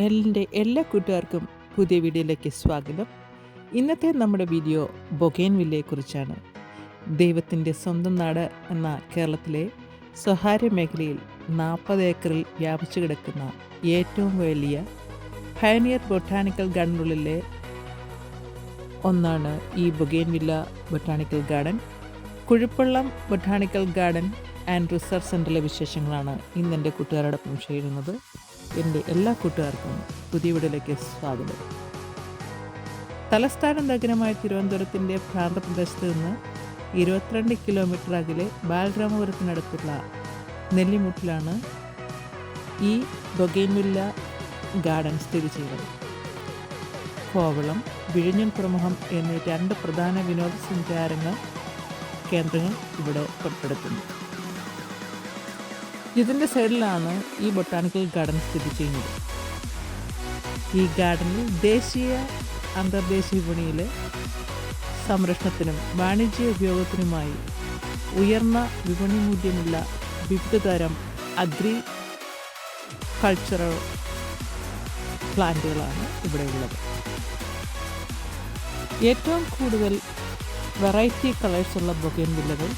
എൻ്റെ എല്ലാ കൂട്ടുകാർക്കും പുതിയ വീഡിയോയിലേക്ക് സ്വാഗതം. ഇന്നത്തെ നമ്മുടെ വീഡിയോ ബൊഗെയിൻവില്ലയെക്കുറിച്ചാണ്. ദൈവത്തിൻ്റെ സ്വന്തം നാട് എന്ന കേരളത്തിലെ സ്വകാര്യ മേഖലയിൽ 40 ഏക്കറിൽ വ്യാപിച്ചു കിടക്കുന്ന ഏറ്റവും വലിയ പയനിയർ ബൊട്ടാണിക്കൽ ഗാർഡനുള്ളിലെ ഒന്നാണ് ഈ bougainvillea botanical garden. Kuzhippallam botanical garden and research സെൻ്ററിലെ വിശേഷങ്ങളാണ് ഇന്ന് എൻ്റെ കൂട്ടുകാരോടൊപ്പം ചെയ്യുന്നത്. എൻ്റെ എല്ലാ കൂട്ടുകാർക്കും പുതിയ വീഡിയോയിലേക്ക് സ്വാഗതം. തലസ്ഥാന നഗരമായ തിരുവനന്തപുരത്തിൻ്റെ പ്രാന്തപ്രദേശത്ത് നിന്ന് 22 കിലോമീറ്റർ അകലെ ബാലരാമപുരത്തിനടുത്തുള്ള നെല്ലിമുട്ടിലാണ് ഈ ബൊഗെയിൻവില്ല ഗാർഡൻ സ്ഥിതി ചെയ്യുന്നത്. കോവളം, വിഴിഞ്ഞം തുറമുഖം എന്നീ 2 പ്രധാന വിനോദസഞ്ചാര കേന്ദ്രങ്ങൾ ഇവിടെ ഉൾപ്പെടുത്തുന്നു. ഇതിൻ്റെ സൈഡിലാണ് ഈ ബൊട്ടാണിക്കൽ ഗാർഡൻ സ്ഥിതി ചെയ്യുന്നത്. ഈ ഗാർഡനിൽ ദേശീയ അന്തർദേശീയ വിപണിയിലെ സംരക്ഷണത്തിനും വാണിജ്യ ഉപയോഗത്തിനുമായി ഉയർന്ന വിപണി മൂല്യമുള്ള വിവിധ തരം കൾച്ചറൽ പ്ലാന്റുകളാണ് ഇവിടെ ഉള്ളത്. ഏറ്റവും കൂടുതൽ വെറൈറ്റി കളേഴ്സുള്ള ബൊഗെയിൻവില്ലകൾ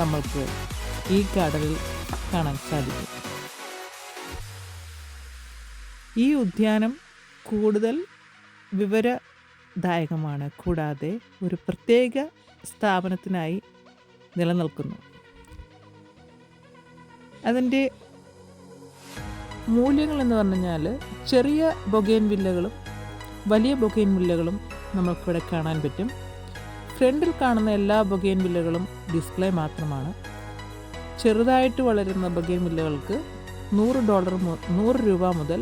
നമ്മൾക്ക് ഈ ഗാർഡനിൽ കാണാൻ സാധിക്കും. ഈ ഉദ്യാനം കൂടുതൽ വിവരദായകമാണ്, കൂടാതെ ഒരു പ്രത്യേക സ്ഥാപനത്തിനായി നിലനിൽക്കുന്നു. അതിൻ്റെ മൂല്യങ്ങൾ എന്ന് പറഞ്ഞാൽ ചെറിയ ബൊഗെയിൻവില്ലകളും വലിയ ബൊഗെയിൻവില്ലകളും നമുക്കിവിടെ കാണാൻ പറ്റും. ഫ്രണ്ടിൽ കാണുന്ന എല്ലാ ബൊഗെയിൻവില്ലകളും ഡിസ്പ്ലേ മാത്രമാണ്. ചെറുതായിട്ട് വളരുന്ന ബൊഗെയിൻവില്ലകൾക്ക് $100 രൂപ മുതൽ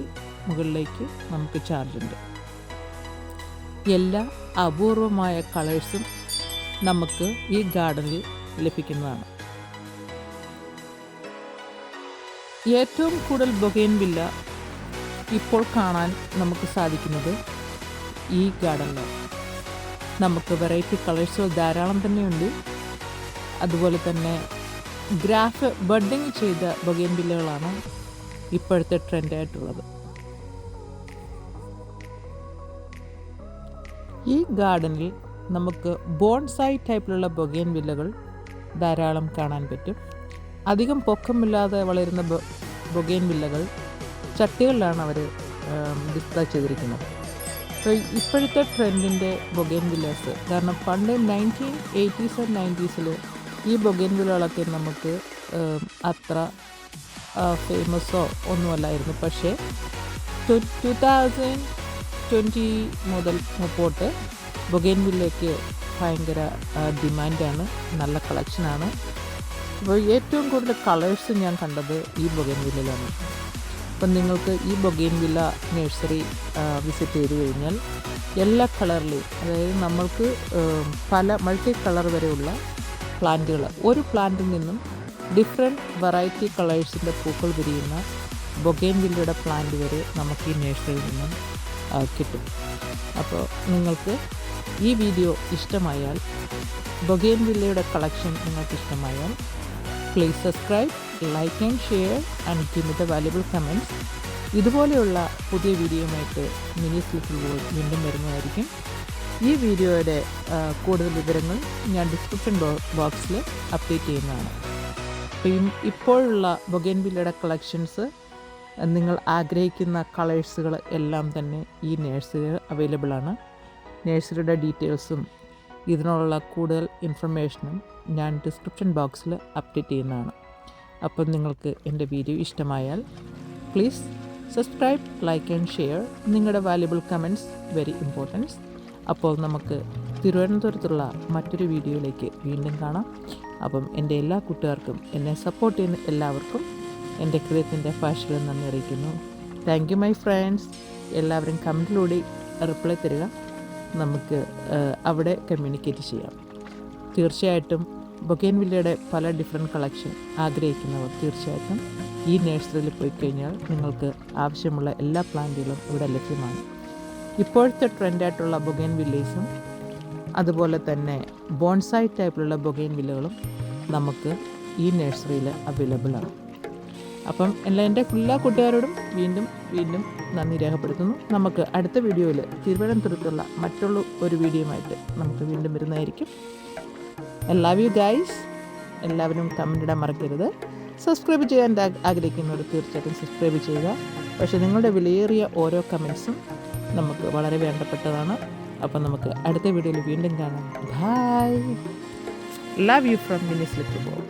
മുകളിലേക്ക് നമുക്ക് ചാർജ് ഉണ്ട്. എല്ലാ അപൂർവമായ കളേഴ്സും നമുക്ക് ഈ ഗാർഡനിൽ ലഭിക്കുന്നതാണ്. ഏറ്റവും കൂടുതൽ ബൊഗെയിൻവില്ല ഇപ്പോൾ കാണാൻ നമുക്ക് സാധിക്കുന്നത് ഈ ഗാർഡനിലാണ്. നമുക്ക് വെറൈറ്റി കളേഴ്സുകൾ ധാരാളം തന്നെയുണ്ട്. അതുപോലെ തന്നെ ഗ്രാഫ് ബഡ്ഡിങ് ചെയ്ത ബൊഗെയിൻവില്ലകളാണ് ഇപ്പോഴത്തെ ട്രെൻഡായിട്ടുള്ളത്. ഈ ഗാർഡനിൽ നമുക്ക് ബോൺസായി ടൈപ്പിലുള്ള ബൊഗെയിൻവില്ലകൾ ധാരാളം കാണാൻ പറ്റും. അധികം പൊക്കമില്ലാതെ വളരുന്ന ബൊഗെയിൻവില്ലകൾ ചട്ടികളിലാണ് അവർ ഡിസ്പ്ലേ ചെയ്തിരിക്കുന്നത്. അപ്പോൾ ഇപ്പോഴത്തെ ട്രെൻഡിൻ്റെ ബൊഗെയിൻവില്ലേഴ്സ്, കാരണം പണ്ട് 1980s and 90s ഈ ബൊഗെയിൻവില്ലകളൊക്കെ നമുക്ക് അത്ര ഫേമസോ ഒന്നുമല്ലായിരുന്നു. പക്ഷേ 2020 മുതൽ മുമ്പോട്ട് ബൊഗെയിൻവില്ലയ്ക്ക് ഭയങ്കര ഡിമാൻഡാണ്, നല്ല കളക്ഷനാണ്. അപ്പോൾ ഏറ്റവും കൂടുതൽ കളേഴ്സ് ഞാൻ കണ്ടത് ഈ ബൊഗെയിൻവില്ലയിലാണ്. അപ്പം നിങ്ങൾക്ക് ഈ ബൊഗെയിൻവില്ല നഴ്സറി വിസിറ്റ് ചെയ്ത് കഴിഞ്ഞാൽ എല്ലാ കളറിലെയും, അതായത് നമ്മൾക്ക് പല മൾട്ടി കളർ വരെയുള്ള പ്ലാന്റുകൾ, ഒരു പ്ലാന്റിൽ നിന്നും ഡിഫറെൻറ്റ് വെറൈറ്റി കളേഴ്സിൻ്റെ പൂക്കൾ വിരിയുന്ന ബൊഗെയിൻവില്ലയുടെ പ്ലാന്റ് വരെ നമുക്ക് ഈ നഴ്സറിയിൽ നിന്നും കിട്ടും. അപ്പോൾ നിങ്ങൾക്ക് ഈ വീഡിയോ ഇഷ്ടമായാൽ, ബൊഗെയിൻവില്ലയുടെ കളക്ഷൻ നിങ്ങൾക്ക് ഇഷ്ടമായാൽ, please subscribe, like and share and give me the valuable comments. ഇതുപോലെയുള്ള പുതിയ വീഡിയോയുമായിട്ട് മിനി സ്ലിപ്പിൽ വീണ്ടും വരുന്നതായിരിക്കും. ഈ വീഡിയോയുടെ കൂടുതൽ വിവരങ്ങൾ ഞാൻ ഡിസ്ക്രിപ്ഷൻ ബോക്സിൽ അപ്ഡേറ്റ് ചെയ്യുന്നതാണ്. അപ്പം ഇപ്പോഴുള്ള ബൊഗെയിൻവില്ലയുടെ കളക്ഷൻസ്, നിങ്ങൾ ആഗ്രഹിക്കുന്ന കളേഴ്സുകൾ എല്ലാം തന്നെ ഈ നഴ്സറിയിൽ അവൈലബിൾ ആണ്. നഴ്സറിയുടെ ഡീറ്റെയിൽസും ഇതിനുള്ള കൂടുതൽ ഇൻഫർമേഷനും ഞാൻ ഡിസ്ക്രിപ്ഷൻ ബോക്സിൽ അപ്ഡേറ്റ് ചെയ്യുന്നതാണ്. അപ്പം നിങ്ങൾക്ക് എൻ്റെ വീഡിയോ ഇഷ്ടമായാൽ please subscribe, like and share. നിങ്ങളുടെ വാല്യുബിൾ കമൻറ്റ്സ് വെരി ഇമ്പോർട്ടൻസ്. അപ്പോൾ നമുക്ക് തിരുവനന്തപുരത്തുള്ള മറ്റൊരു വീഡിയോയിലേക്ക് വീണ്ടും കാണാം. അപ്പം എൻ്റെ എല്ലാ കൂട്ടുകാർക്കും, എന്നെ സപ്പോർട്ട് ചെയ്യുന്ന എല്ലാവർക്കും എൻ്റെ ഹൃദയത്തിൻ്റെ ഭാഷകളിൽ നന്ദി അറിയിക്കുന്നു. Thank you my friends. എല്ലാവരും കമൻറ്റിലൂടെ റിപ്ലൈ തരിക, നമുക്ക് അവിടെ കമ്മ്യൂണിക്കേറ്റ് ചെയ്യാം. തീർച്ചയായിട്ടും ബൊഗെയിൻവില്ലയുടെ പല ഡിഫറെൻറ്റ് കളക്ഷൻ ആഗ്രഹിക്കുന്നവർ തീർച്ചയായിട്ടും ഈ നഴ്സറിയിൽ പോയി കഴിഞ്ഞാൽ നിങ്ങൾക്ക് ആവശ്യമുള്ള എല്ലാ പ്ലാന്റുകളും ഇവിടെ ലഭ്യമാണ്. ഇപ്പോഴത്തെ ട്രെൻഡായിട്ടുള്ള ബൊഗെയിൻവില്ലേഴ്സും അതുപോലെ തന്നെ ബോൺസായി ടൈപ്പിലുള്ള ബൊഗെയിൻവില്ലകളും നമുക്ക് ഈ നഴ്സറിയിൽ അവൈലബിൾ ആണ്. അപ്പം എൻ്റെ എല്ലാ കൂട്ടുകാരോടും വീണ്ടും വീണ്ടും നന്ദി രേഖപ്പെടുത്തുന്നു. നമുക്ക് അടുത്ത വീഡിയോയിൽ തിരുവനന്തപുരത്തുള്ള മറ്റുള്ള ഒരു വീഡിയോയുമായിട്ട് നമുക്ക് വീണ്ടും വരുന്നതായിരിക്കും. Love you guys. എല്ലാവരും കമൻ്റ് ഇടാൻ മറക്കരുത്. സബ്സ്ക്രൈബ് ചെയ്യാൻ ആഗ്രഹിക്കുന്നവർ തീർച്ചയായിട്ടും സബ്സ്ക്രൈബ് ചെയ്യുക. പക്ഷേ നിങ്ങളുടെ വിലയേറിയ ഓരോ കമൻസും നമുക്ക് വളരെ വേണ്ടപ്പെട്ടതാണ്. അപ്പം നമുക്ക് അടുത്ത വീഡിയോയിൽ വീണ്ടും കാണാം. Bye. Love you from Mini's little boy.